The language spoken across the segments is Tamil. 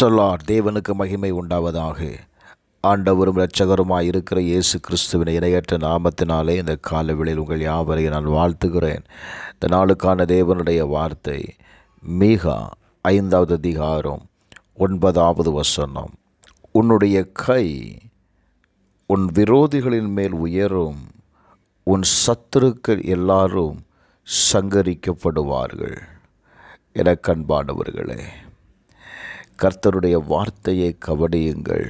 பிரைசலார். தேவனுக்கு மகிமை உண்டாவதாக. ஆண்டவரும் இரட்சகருமாய் இருக்கிற இயேசு கிறிஸ்துவின் இணையற்ற நாமத்தினாலே இந்த காலவெளியில் உங்கள் யாவரையும் நான் வாழ்த்துகிறேன். இந்த நாளுக்கான தேவனுடைய வார்த்தை மீகா 5வது அதிகாரம் 9வது வசனம். உன்னுடைய கை உன் விரோதிகளின் மேல் உயரும், உன் சத்துருக்கள் எல்லாரும் சங்கரிக்கப்படுவார்கள். என கண்பானவர்களே, கர்த்தருடைய வார்த்தையை கவனியுங்கள்.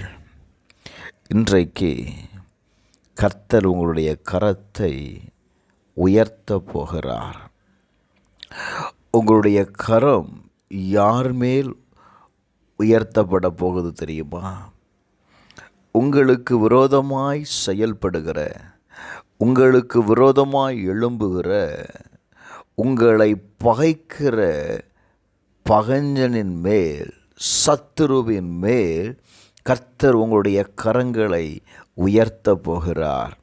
இன்றைக்கு கர்த்தர் உங்களுடைய கரத்தை உயர்த்த போகிறார். உங்களுடைய கரம் யார் மேல் உயர்த்தப்பட போகுது தெரியுமா? உங்களுக்கு விரோதமாய் செயல்படுகிற, உங்களுக்கு விரோதமாய் எழும்புகிற, உங்களை பகைக்கிற பகைஞனின் மேல், சத்துருவின் மேல் கர்த்தர் உங்களுடைய கரங்களை உயர்த்த போகிறார்.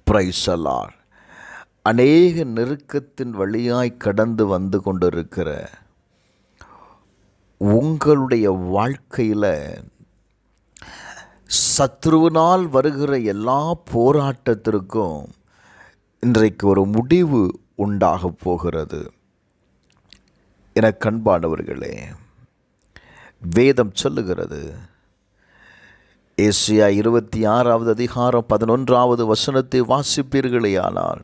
Praise the Lord. அநேக நெருக்கத்தின் வழியாய் கடந்து வந்து கொண்டிருக்கிற உங்களுடைய வாழ்க்கையில் சத்ருவினால் வருகிற எல்லா போராட்டத்திற்கும் இன்றைக்கு ஒரு முடிவு உண்டாக போகிறது. என கண்பானவர்களே, வேதம் சொல்லுகிறது, ஏசாயா 26வது அதிகாரம் 11வது வசனத்தை வாசிப்பீர்களேயானால்,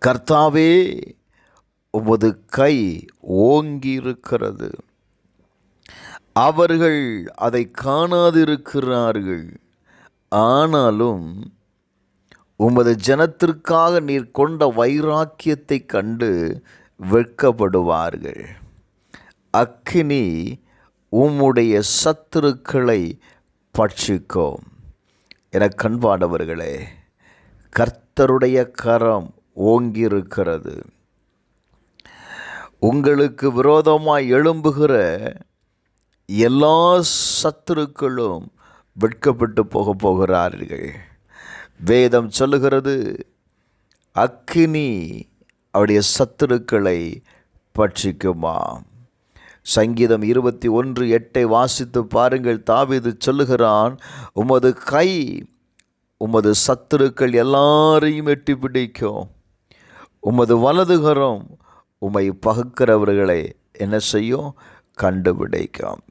கர்த்தாவே உமது கை ஓங்கியிருக்கிறது, அவர்கள் அதை காணாதிருக்கிறார்கள், ஆனாலும் உமது ஜனத்திற்காக நீர் கொண்ட வைராக்கியத்தை கண்டு வெட்கப்படுவார்கள். அக்கினி உம்முடைய சத்துருக்களை பட்சிக்கும். என கண்பானவர்களே, கர்த்தருடைய கரம் ஓங்கியிருக்கிறது. உங்களுக்கு விரோதமாய் எழும்புகிற எல்லா சத்துருக்களும் வெட்கப்பட்டு போகிறார்கள். வேதம் சொல்லுகிறது, அக்கினி அவருடைய சத்துருக்களை பட்சிக்குமா. சங்கீதம் 21:8 வாசித்து பாருங்கள். தாவீது சொல்லுகிறான், உமது கை உமது சத்துருக்கள் எல்லாரையும் எட்டி பிடிக்கும், உமது வலதுகரம் உம்மை பகுக்கிறவர்களை என்ன செய்யும்? கண்டுபிடிக்கும்.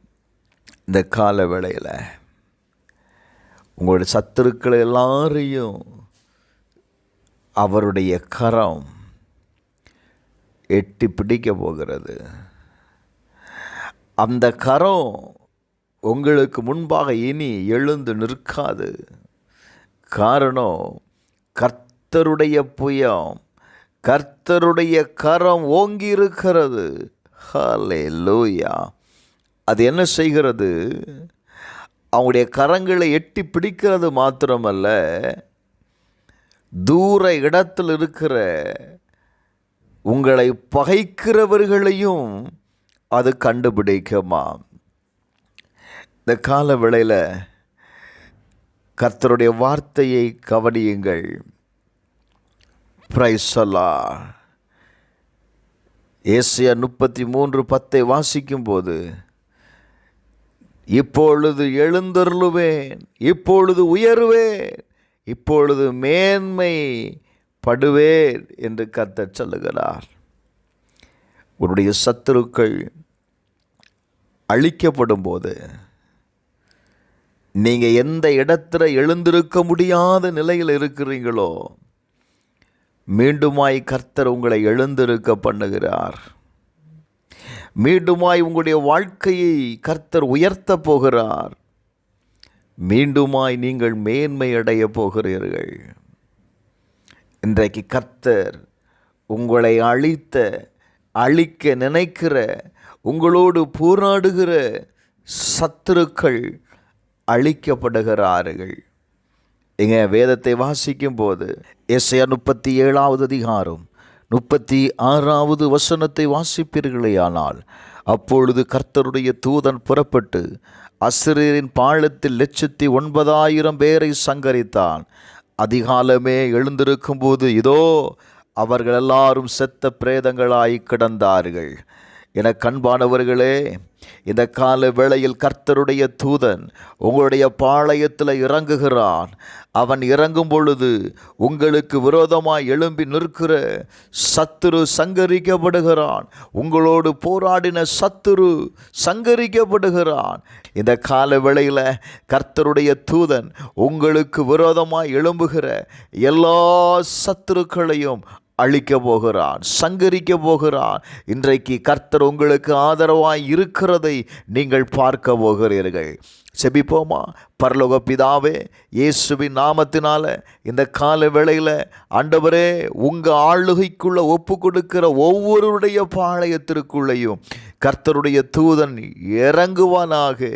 இந்த கால வேளையில் உங்களுடைய சத்துருக்கள் எல்லாரையும் அவருடைய கரம் எட்டி பிடிக்க போகிறது. அந்த கரம் உங்களுக்கு முன்பாக இனி எழுந்து நிற்காது. காரணம், கர்த்தருடைய புயம், கர்த்தருடைய கரம் ஓங்கி இருக்கிறது. ஹல்லேலூயா. அது என்ன செய்கிறது? அவங்களுடைய கரங்களை எட்டி பிடிக்கிறது மாத்திரமல்ல, தூர இடத்தில் இருக்கிற உங்களை பகைக்கிறவர்களையும் அது கண்டுபிடிக்குமா. இந்த கால வேளையில் கர்த்தருடைய வார்த்தையை கவனியுங்கள். Praise the Lord. ஏசாயா 33:10 வாசிக்கும்போது, இப்பொழுது எழுந்தருளுவேன், இப்பொழுது உயருவேன், இப்பொழுது மேன்மை படுவேன் என்று கர்த்தர் சொல்லுகிறார். உன்னுடைய சத்துருக்கள் அழிக்கப்படும் போது, நீங்கள் எந்த இடத்துல எழுந்திருக்க முடியாத நிலையில் இருக்கிறீங்களோ, மீண்டுமாய் கர்த்தர் உங்களை எழுந்திருக்க பண்ணுகிறார். மீண்டுமாய் உங்களுடைய வாழ்க்கையை கர்த்தர் உயர்த்த போகிறார். மீண்டுமாய் நீங்கள் மேன்மை அடைய போகிறீர்கள். இன்றைக்கு கர்த்தர் உங்களை அழிக்க நினைக்கிற, உங்களோடு போராடுகிற சத்துருக்கள் அழிக்கப்படுகிறார்கள். எங்க வேதத்தை வாசிக்கும் போது ஏசாயா 37வது அதிகாரம் 36வது வசனத்தை வாசிப்பீர்களேயானால், அப்பொழுது கர்த்தருடைய தூதன் புறப்பட்டு அசிரியரின் பாளத்தில் 109,000 பேரை சங்கரித்தான். அதிகாலமே எழுந்திருக்கும் போது இதோ அவர்கள் எல்லாரும் செத்த பிரேதங்களாய் கிடந்தார்கள். எனக்கு அன்பானவர்களே, இந்த கால வேளையில் கர்த்தருடைய தூதன் உங்களுடைய பாளையத்தில் இறங்குகிறான். அவன் இறங்கும் பொழுது உங்களுக்கு விரோதமாய் எழும்பி நிற்கிற சத்துரு சங்கரிக்கப்படுகிறான். உங்களோடு போராடின சத்துரு சங்கரிக்கப்படுகிறான். இந்த கால வேளையில் கர்த்தருடைய தூதன் உங்களுக்கு விரோதமாய் எழும்புகிற எல்லா சத்துருக்களையும் அழிக்க போகிறான், சங்கரிக்க போகிறான். இன்றைக்கு கர்த்தர் உங்களுக்கு ஆதரவாய் இருக்கிறதை நீங்கள் பார்க்க போகிறீர்கள். செபிப்போமா? பரலோக பிதாவே, இயேசுவின் நாமத்தினால இந்த கால வேளையில் ஆண்டவரே, உங்கள் ஆளுகைக்குள்ள ஒப்பு கொடுக்கிற ஒவ்வொருடைய பாளையத்திற்குள்ளேயும் கர்த்தருடைய தூதன் இறங்குவானாக.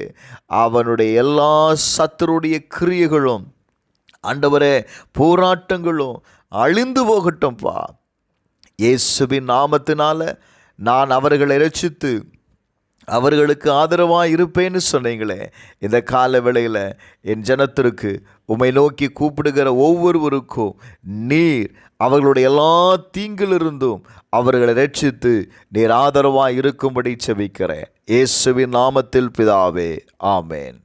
அவனுடைய எல்லா சத்துருடைய கிரியைகளும் ஆண்டவரே, போராட்டங்களும் அழிந்து போகட்டும்பா. இயேசுவின் நாமத்தினால நான் அவர்களை இரட்சித்து அவர்களுக்கு ஆதரவாக இருப்பேன்னு சொன்னீங்களே. இந்த கால வேளையில் என் ஜனத்திற்கு உம்மை நோக்கி கூப்பிடுகிற ஒவ்வொருவருக்கும் நீர் அவர்களுடைய எல்லா தீங்கிலிருந்தும் அவர்களை இரட்சித்து நீர் ஆதரவாக இருக்கும்படி செபிக்கிறேன். இயேசுவின் நாமத்தில் பிதாவே, ஆமேன்.